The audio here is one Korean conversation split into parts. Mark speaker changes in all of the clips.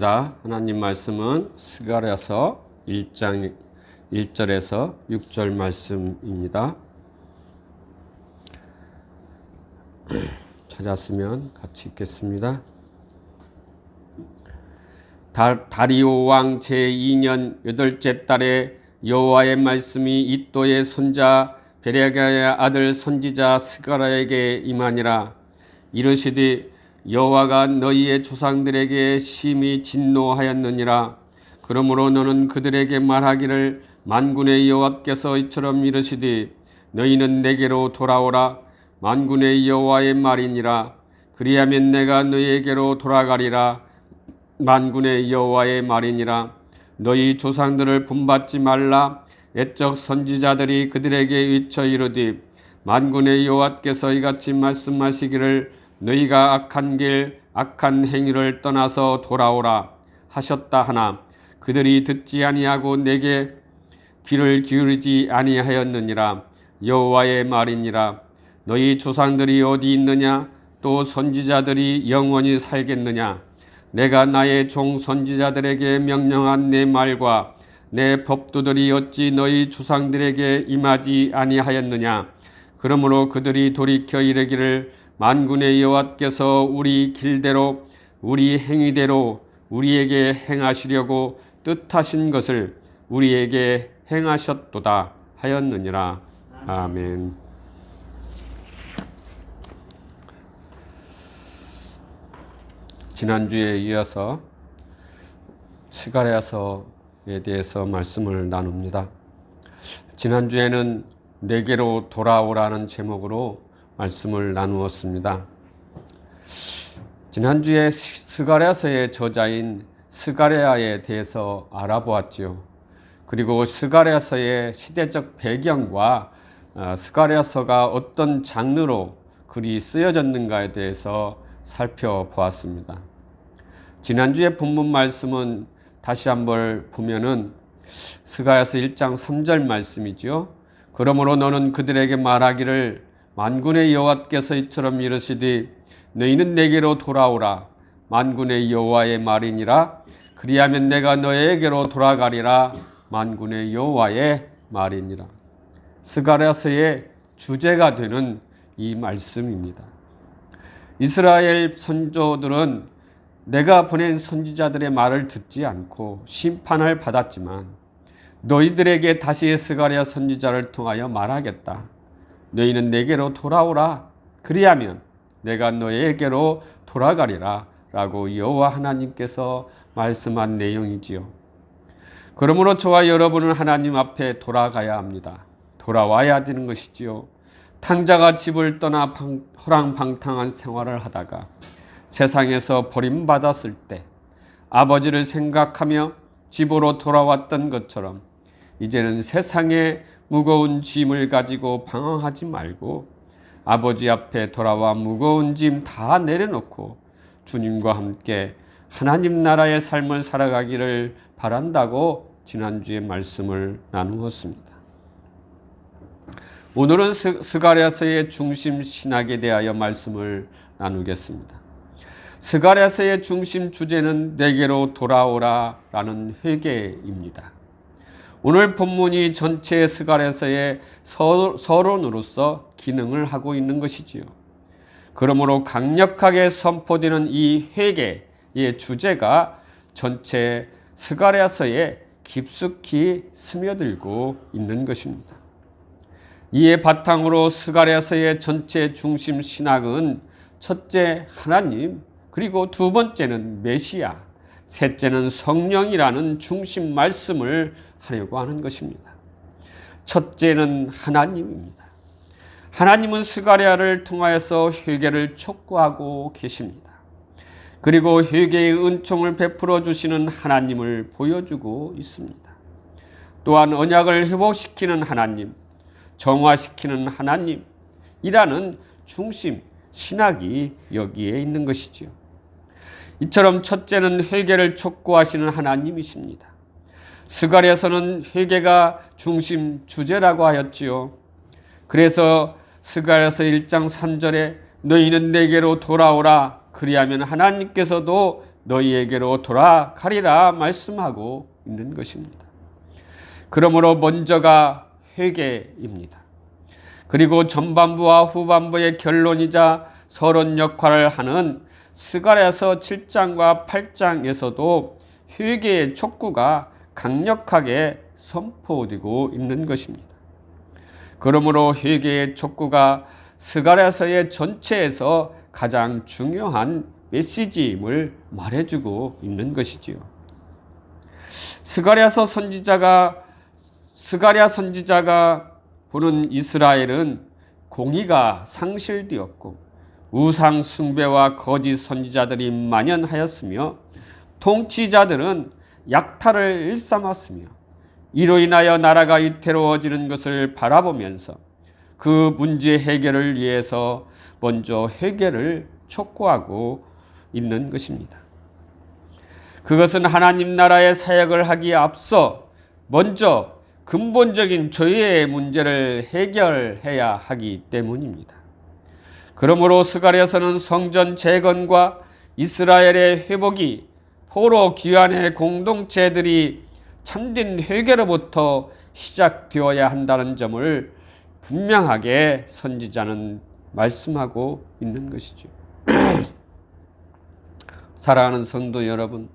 Speaker 1: 하나님 말씀은 스가랴서 1장 1절에서 6절 말씀입니다. 찾았으면 같이 읽겠습니다. 다리오 왕 제2년 8째 달에 여호와의 말씀이 이또의 손자 베레가의 아들 선지자 스가랴에게 임하니라. 이르시되 여호와가 너희의 조상들에게 심히 진노하였느니라. 그러므로 너는 그들에게 말하기를 만군의 여호와께서 이처럼 이르시되 너희는 내게로 돌아오라. 만군의 여호와의 말이니라. 그리하면 내가 너희에게로 돌아가리라. 만군의 여호와의 말이니라. 너희 조상들을 본받지 말라. 옛적 선지자들이 그들에게 외쳐 이르되 만군의 여호와께서 이같이 말씀하시기를 너희가 악한 길 악한 행위를 떠나서 돌아오라 하셨다 하나 그들이 듣지 아니하고 내게 귀를 기울이지 아니하였느니라. 여호와의 말이니라. 너희 조상들이 어디 있느냐? 또 선지자들이 영원히 살겠느냐? 내가 나의 종 선지자들에게 명령한 내 말과 내 법도들이 어찌 너희 조상들에게 임하지 아니하였느냐? 그러므로 그들이 돌이켜 이르기를 만군의 여호와께서 우리 길대로 우리 행위대로 우리에게 행하시려고 뜻하신 것을 우리에게 행하셨도다 하였느니라. 아멘. 지난주에 이어서 스가랴서에 대해서 말씀을 나눕니다. 지난주에는 내게로 돌아오라는 제목으로 말씀을 나누었습니다. 지난주에 스가랴서의 저자인 스가랴에 대해서 알아보았지요. 그리고 스가랴서의 시대적 배경과 스가랴서가 어떤 장르로 글이 쓰여졌는가에 대해서 살펴보았습니다. 지난주에 본문 말씀은 다시 한번 보면은 스가랴서 1장 3절 말씀이지요. 그러므로 너는 그들에게 말하기를 만군의 여호와께서 이처럼 이르시되 너희는 내게로 돌아오라. 만군의 여호와의 말이니라. 그리하면 내가 너희에게로 돌아가리라. 만군의 여호와의 말이니라. 스가랴서의 주제가 되는 이 말씀입니다. 이스라엘 선조들은 내가 보낸 선지자들의 말을 듣지 않고 심판을 받았지만 너희들에게 다시 스가랴 선지자를 통하여 말하겠다. 너희는 내게로 돌아오라. 그리하면 내가 너희에게로 돌아가리라. 라고 여호와 하나님께서 말씀한 내용이지요. 그러므로 저와 여러분은 하나님 앞에 돌아가야 합니다. 돌아와야 되는 것이지요. 탕자가 집을 떠나 허랑방탕한 생활을 하다가 세상에서 버림받았을 때 아버지를 생각하며 집으로 돌아왔던 것처럼 이제는 세상의 무거운 짐을 가지고 방황하지 말고 아버지 앞에 돌아와 무거운 짐 다 내려놓고 주님과 함께 하나님 나라의 삶을 살아가기를 바란다고 지난주에 말씀을 나누었습니다. 오늘은 스가랴서의 중심 신학에 대하여 말씀을 나누겠습니다. 스가랴서의 중심 주제는 내게로 돌아오라 라는 회개입니다. 오늘 본문이 전체 스가랴서의 서론으로서 기능을 하고 있는 것이지요. 그러므로 강력하게 선포되는 이 회개의 주제가 전체 스가랴서에 깊숙이 스며들고 있는 것입니다. 이에 바탕으로 스가랴서의 전체 중심 신학은 첫째 하나님, 그리고 두 번째는 메시아, 셋째는 성령이라는 중심 말씀을 하려고 하는 것입니다. 첫째는 하나님입니다. 하나님은 스가랴를 통하여서 회개를 촉구하고 계십니다. 그리고 회개의 은총을 베풀어 주시는 하나님을 보여주고 있습니다. 또한 언약을 회복시키는 하나님, 정화시키는 하나님이라는 중심 신학이 여기에 있는 것이지요. 이처럼 첫째는 회개를 촉구하시는 하나님이십니다. 스가랴서는 회개가 중심 주제라고 하였지요. 그래서 스가랴서 1장 3절에 너희는 내게로 돌아오라. 그리하면 하나님께서도 너희에게로 돌아가리라 말씀하고 있는 것입니다. 그러므로 먼저가 회개입니다. 그리고 전반부와 후반부의 결론이자 서론 역할을 하는 스가랴서 7장과 8장에서도 회개의 촉구가 강력하게 선포되고 있는 것입니다. 그러므로 회개의 촉구가 스가랴서의 전체에서 가장 중요한 메시지임을 말해주고 있는 것이지요. 스가랴 선지자가 보는 이스라엘은 공의가 상실되었고 우상 숭배와 거짓 선지자들이 만연하였으며 통치자들은 약탈을 일삼았으며 이로 인하여 나라가 위태로워지는 것을 바라보면서 그 문제 해결을 위해서 먼저 회개를 촉구하고 있는 것입니다. 그것은 하나님 나라의 사역을 하기에 앞서 먼저 근본적인 죄의 문제를 해결해야 하기 때문입니다. 그러므로 스가랴서는 성전 재건과 이스라엘의 회복이 포로 귀환의 공동체들이 참된 회개로부터 시작되어야 한다는 점을 분명하게 선지자는 말씀하고 있는 것이죠. 사랑하는 성도 여러분,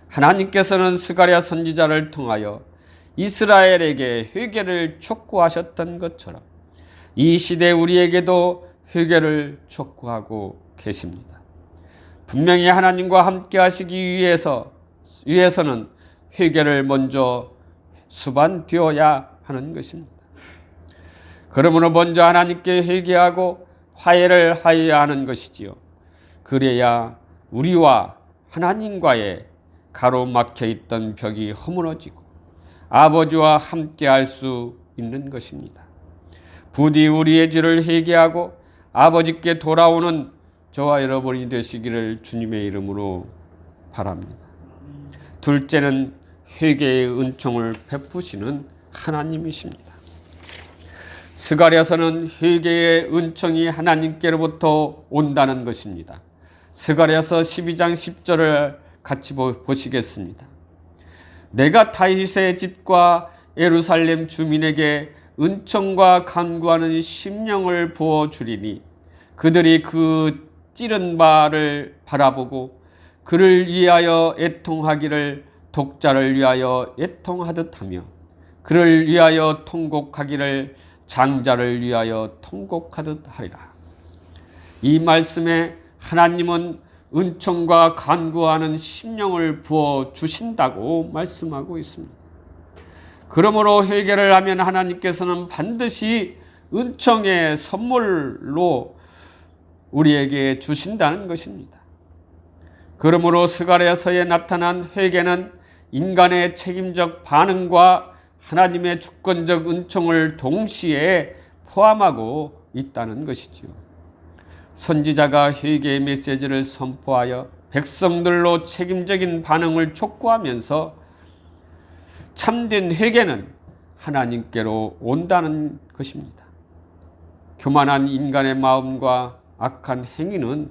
Speaker 1: 하나님께서는 스가랴 선지자를 통하여 이스라엘에게 회개를 촉구하셨던 것처럼 이 시대 우리에게도 회개를 촉구하고 계십니다. 분명히 하나님과 함께 하시기 위해서는 회개를 먼저 수반되어야 하는 것입니다. 그러므로 먼저 하나님께 회개하고 화해를 하여야 하는 것이지요. 그래야 우리와 하나님과의 가로막혀 있던 벽이 허물어지고 아버지와 함께 할 수 있는 것입니다. 부디 우리의 죄를 회개하고 아버지께 돌아오는 저와 여러분이 되시기를 주님의 이름으로 바랍니다. 둘째는 회개의 은총을 베푸시는 하나님이십니다. 스가랴서는 회개의 은총이 하나님께로부터 온다는 것입니다. 스가랴서 12장 10절을 같이 보시겠습니다. 내가 다윗의 집과 예루살렘 주민에게 은총과 간구하는 심령을 부어주리니 그들이 그 찌른 바를 바라보고 그를 위하여 애통하기를 독자를 위하여 애통하듯 하며 그를 위하여 통곡하기를 장자를 위하여 통곡하듯 하리라. 이 말씀에 하나님은 은총과 간구하는 심령을 부어 주신다고 말씀하고 있습니다. 그러므로 회개를 하면 하나님께서는 반드시 은총의 선물로 우리에게 주신다는 것입니다. 그러므로 스가랴서에 나타난 회개는 인간의 책임적 반응과 하나님의 주권적 은총을 동시에 포함하고 있다는 것이지요. 선지자가 회개의 메시지를 선포하여 백성들로 책임적인 반응을 촉구하면서 참된 회개는 하나님께로 온다는 것입니다. 교만한 인간의 마음과 악한 행위는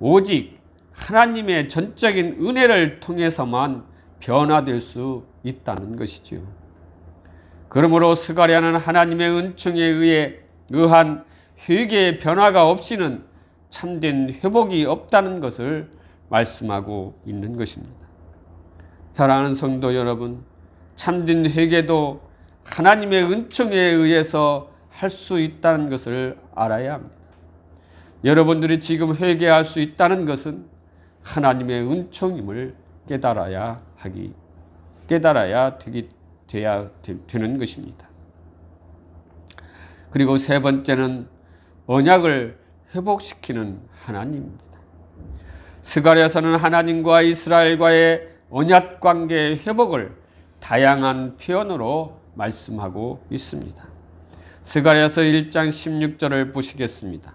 Speaker 1: 오직 하나님의 전적인 은혜를 통해서만 변화될 수 있다는 것이지요. 그러므로 스가랴는 하나님의 은총에 의한 회개의 변화가 없이는 참된 회복이 없다는 것을 말씀하고 있는 것입니다. 사랑하는 성도 여러분, 참된 회개도 하나님의 은총에 의해서 할 수 있다는 것을 알아야 합니다. 여러분들이 지금 회개할 수 있다는 것은 하나님의 은총임을 깨달아야 되는 것입니다. 그리고 세 번째는 언약을 회복시키는 하나님입니다. 스가랴서는 하나님과 이스라엘과의 언약 관계의 회복을 다양한 표현으로 말씀하고 있습니다. 스가랴서 1장 16절을 보시겠습니다.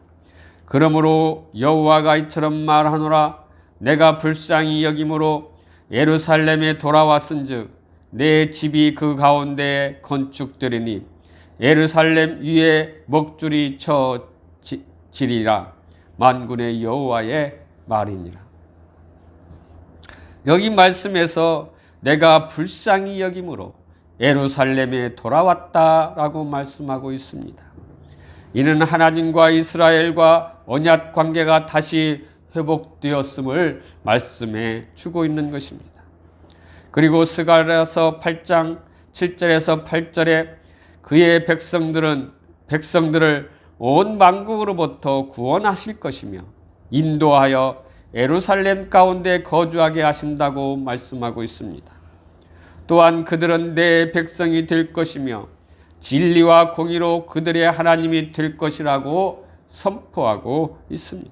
Speaker 1: 그러므로 여호와가 이처럼 말하노라. 내가 불쌍히 여김으로 예루살렘에 돌아왔은즉 내 집이 그 가운데에 건축되리니 예루살렘 위에 먹줄이 쳐지리라. 만군의 여호와의 말이니라. 여기 말씀에서 내가 불쌍히 여김으로 예루살렘에 돌아왔다라고 말씀하고 있습니다. 이는 하나님과 이스라엘과 언약 관계가 다시 회복되었음을 말씀해 주고 있는 것입니다. 그리고 스가랴서 8장 7절에서 8절에 그의 백성들을 온 만국으로부터 구원하실 것이며 인도하여 예루살렘 가운데 거주하게 하신다고 말씀하고 있습니다. 또한 그들은 내 백성이 될 것이며 진리와 공의로 그들의 하나님이 될 것이라고 선포하고 있습니다.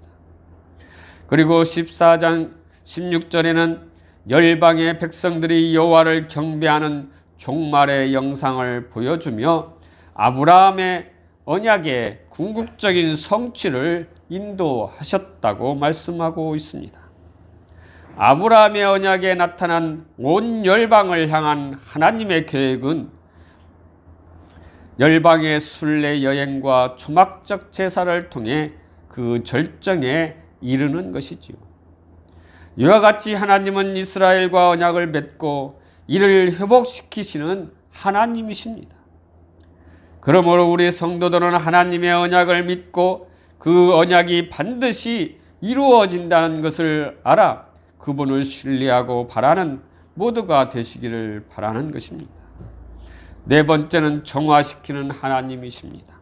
Speaker 1: 그리고 14장 16절에는 열방의 백성들이 여호와를 경배하는 종말의 영상을 보여주며 아브라함의 언약의 궁극적인 성취를 인도하셨다고 말씀하고 있습니다. 아브라함의 언약에 나타난 온 열방을 향한 하나님의 계획은 열방의 순례 여행과 초막적 제사를 통해 그 절정에 이르는 것이지요. 이와 같이 하나님은 이스라엘과 언약을 맺고 이를 회복시키시는 하나님이십니다. 그러므로 우리 성도들은 하나님의 언약을 믿고 그 언약이 반드시 이루어진다는 것을 알아 그분을 신뢰하고 바라는 모두가 되시기를 바라는 것입니다. 네 번째는 정화시키는 하나님이십니다.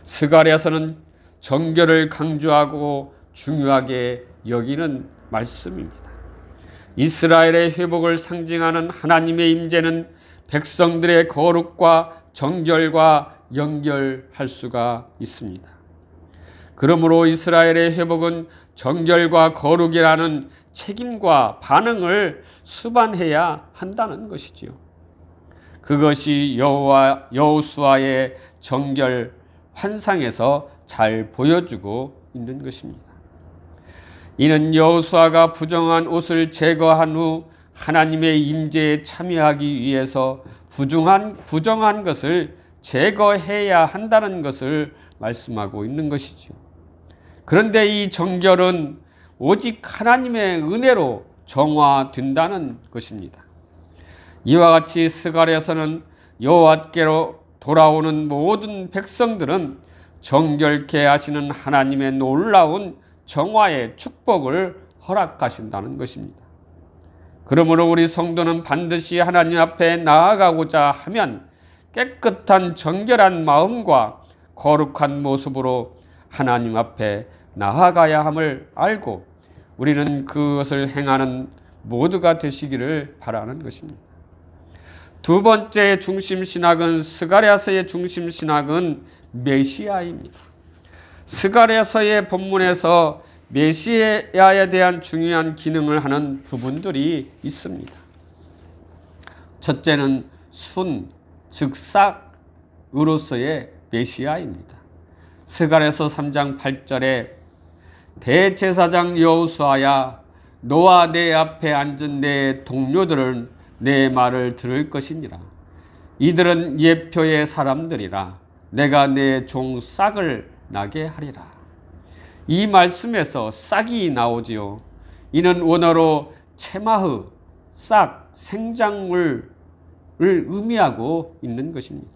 Speaker 1: 스가랴서는 정결을 강조하고 중요하게 여기는 말씀입니다. 이스라엘의 회복을 상징하는 하나님의 임재는 백성들의 거룩과 정결과 연결할 수가 있습니다. 그러므로 이스라엘의 회복은 정결과 거룩이라는 책임과 반응을 수반해야 한다는 것이지요. 그것이 여호수아의 정결 환상에서 잘 보여주고 있는 것입니다. 이는 여호수아가 부정한 옷을 제거한 후 하나님의 임재에 참여하기 위해서 부정한 것을 제거해야 한다는 것을 말씀하고 있는 것이죠. 그런데 이 정결은 오직 하나님의 은혜로 정화된다는 것입니다. 이와 같이 스가랴서는 여호와께로 돌아오는 모든 백성들은 정결케 하시는 하나님의 놀라운 정화의 축복을 허락하신다는 것입니다. 그러므로 우리 성도는 반드시 하나님 앞에 나아가고자 하면 깨끗한 정결한 마음과 거룩한 모습으로 하나님 앞에 나아가야 함을 알고 우리는 그것을 행하는 모두가 되시기를 바라는 것입니다. 두 번째 중심신학은 스가랴서의 중심신학은 메시아입니다. 스가랴서의 본문에서 메시아에 대한 중요한 기능을 하는 부분들이 있습니다. 첫째는 즉 싹으로서의 메시아입니다. 스가랴서 3장 8절에 대제사장 여호수아야 너와 내 앞에 앉은 내 동료들은 내 말을 들을 것이니라. 이들은 예표의 사람들이라. 내가 내 종 싹을 나게 하리라. 이 말씀에서 싹이 나오지요. 이는 원어로 체마흐, 싹, 생작물을 의미하고 있는 것입니다.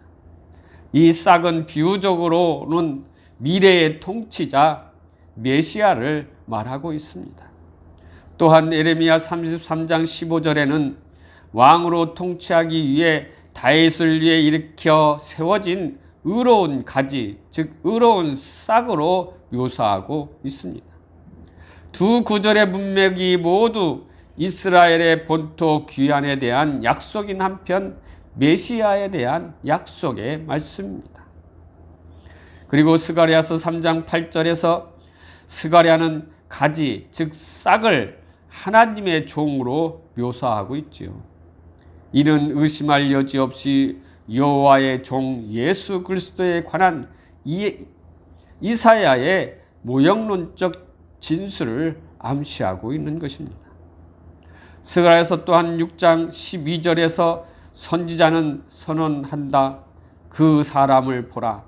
Speaker 1: 이 싹은 비유적으로는 미래의 통치자 메시아를 말하고 있습니다. 또한 예레미야 33장 15절에는 왕으로 통치하기 위해 다윗을 위해 일으켜 세워진 의로운 가지, 즉 의로운 싹으로 묘사하고 있습니다. 두 구절의 문맥이 모두 이스라엘의 본토 귀환에 대한 약속인 한편 메시아에 대한 약속의 말씀입니다. 그리고 스가랴서 3장 8절에서 스가랴는 가지, 즉 싹을 하나님의 종으로 묘사하고 있지요. 이는 의심할 여지 없이 여호와의 종 예수 그리스도에 관한 이사야의 모형론적 진술을 암시하고 있는 것입니다. 스가랴서 또한 6장 12절에서 선지자는 선언한다. 그 사람을 보라.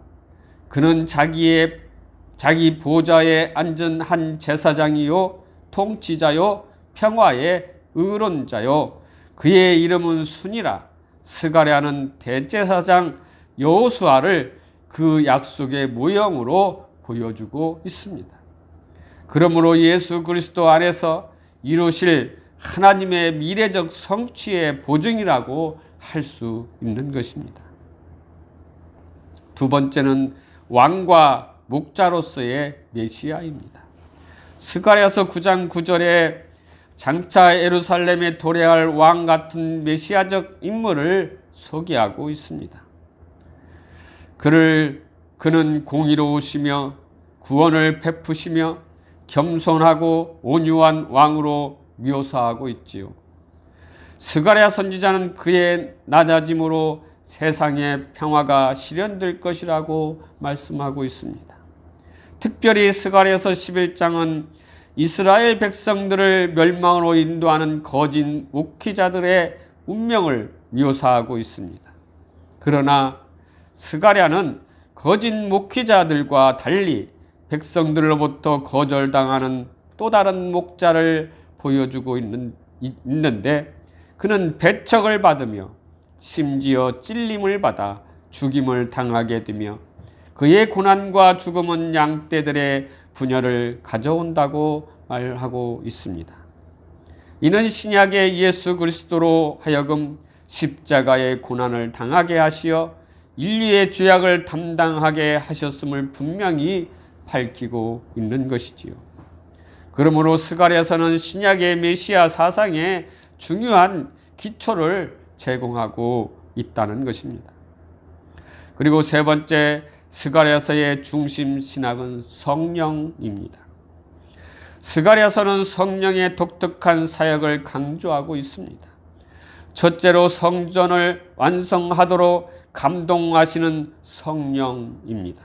Speaker 1: 그는 자기 보좌에 앉은 한 제사장이요 통치자요 평화의 의론자요 그의 이름은 순이라. 스가랴는 대제사장 여호수아를 그 약속의 모형으로 보여주고 있습니다. 그러므로 예수 그리스도 안에서 이루실 하나님의 미래적 성취의 보증이라고 할 수 있는 것입니다. 두 번째는 왕과 목자로서의 메시아입니다. 스가랴서 9장 9절에 장차 예루살렘에 도래할 왕 같은 메시아적 인물을 소개하고 있습니다. 그는 공의로우시며 구원을 베푸시며 겸손하고 온유한 왕으로 묘사하고 있지요. 스가랴 선지자는 그의 낮아짐으로 세상의 평화가 실현될 것이라고 말씀하고 있습니다. 특별히 스가랴서 11장은 이스라엘 백성들을 멸망으로 인도하는 거짓 목회자들의 운명을 묘사하고 있습니다. 그러나 스가랴는 거짓 목회자들과 달리 백성들로부터 거절당하는 또 다른 목자를 보여주고 있는데 그는 배척을 받으며 심지어 찔림을 받아 죽임을 당하게 되며 그의 고난과 죽음은 양떼들의 분열을 가져온다고 말하고 있습니다. 이는 신약의 예수 그리스도로 하여금 십자가의 고난을 당하게 하시어 인류의 죄악을 담당하게 하셨음을 분명히 밝히고 있는 것이지요. 그러므로 스가랴서는 신약의 메시아 사상의 중요한 기초를 제공하고 있다는 것입니다. 그리고 세 번째, 스가랴서의 중심 신학은 성령입니다. 스가랴서는 성령의 독특한 사역을 강조하고 있습니다. 첫째로 성전을 완성하도록 감동하시는 성령입니다.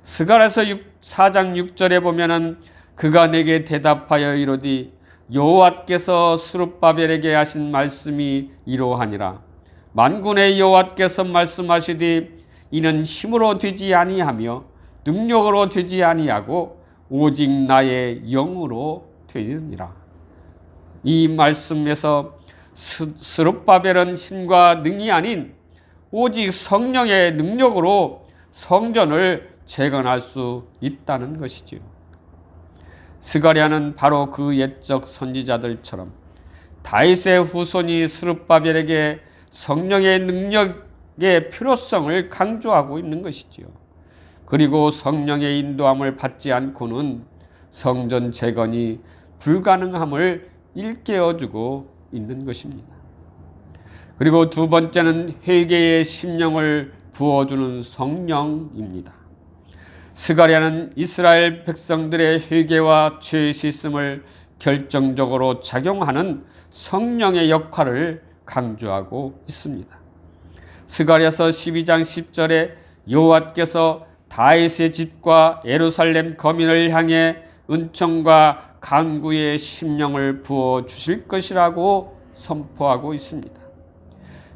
Speaker 1: 스가랴서 4장 6절에 보면은 그가 내게 대답하여 이르되 여호와께서 스룹바벨에게 하신 말씀이 이러하니라. 만군의 여호와께서 말씀하시되 이는 힘으로 되지 아니하며 능력으로 되지 아니하고 오직 나의 영으로 되느니라. 이 말씀에서 스룹바벨은 힘과 능이 아닌 오직 성령의 능력으로 성전을 재건할 수 있다는 것이지요. 스가랴는 바로 그 옛적 선지자들처럼 다윗의 후손이 스룹바벨에게 성령의 능력의 필요성을 강조하고 있는 것이지요. 그리고 성령의 인도함을 받지 않고는 성전 재건이 불가능함을 일깨워주고 있는 것입니다. 그리고 두 번째는 회개의 심령을 부어주는 성령입니다. 스가랴는 이스라엘 백성들의 회개와 죄 씻음을 결정적으로 작용하는 성령의 역할을 강조하고 있습니다. 스가랴서 12장 10절에 여호와께서 다윗의 집과 예루살렘 거민을 향해 은총과 간구의 심령을 부어 주실 것이라고 선포하고 있습니다.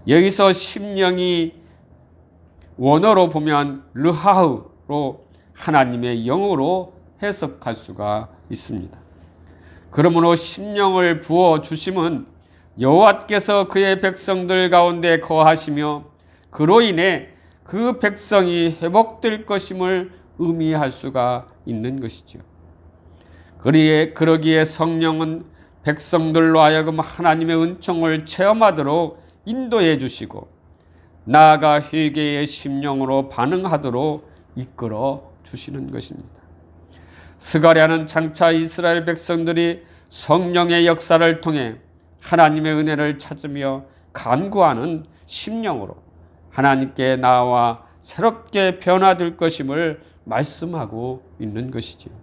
Speaker 1: 여기서 심령이 원어로 보면 르하우로 하나님의 영으로 해석할 수가 있습니다. 그러므로 심령을 부어 주심은 여호와께서 그의 백성들 가운데 거하시며 그로 인해 그 백성이 회복될 것임을 의미할 수가 있는 것이죠. 그러기에 성령은 백성들로 하여금 하나님의 은총을 체험하도록 인도해 주시고 나아가 회개의 심령으로 반응하도록 이끌어 주시는 것입니다. 스가랴는 장차 이스라엘 백성들이 성령의 역사를 통해 하나님의 은혜를 찾으며 간구하는 심령으로 하나님께 나아와 새롭게 변화될 것임을 말씀하고 있는 것이지요.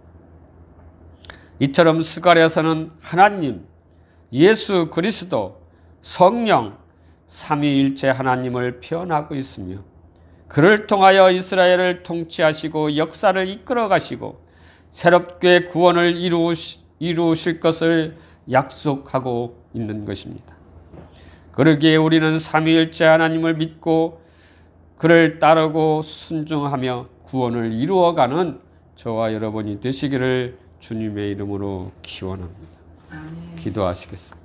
Speaker 1: 이처럼 스가랴서는 하나님, 예수 그리스도, 성령, 삼위일체 하나님을 표현하고 있으며 그를 통하여 이스라엘을 통치하시고 역사를 이끌어 가시고 새롭게 구원을 이루실 것을 약속하고 있는 것입니다. 그러기에 우리는 삼위일체 하나님을 믿고 그를 따르고 순종하며 구원을 이루어가는 저와 여러분이 되시기를 주님의 이름으로 기원합니다. 기도하시겠습니다.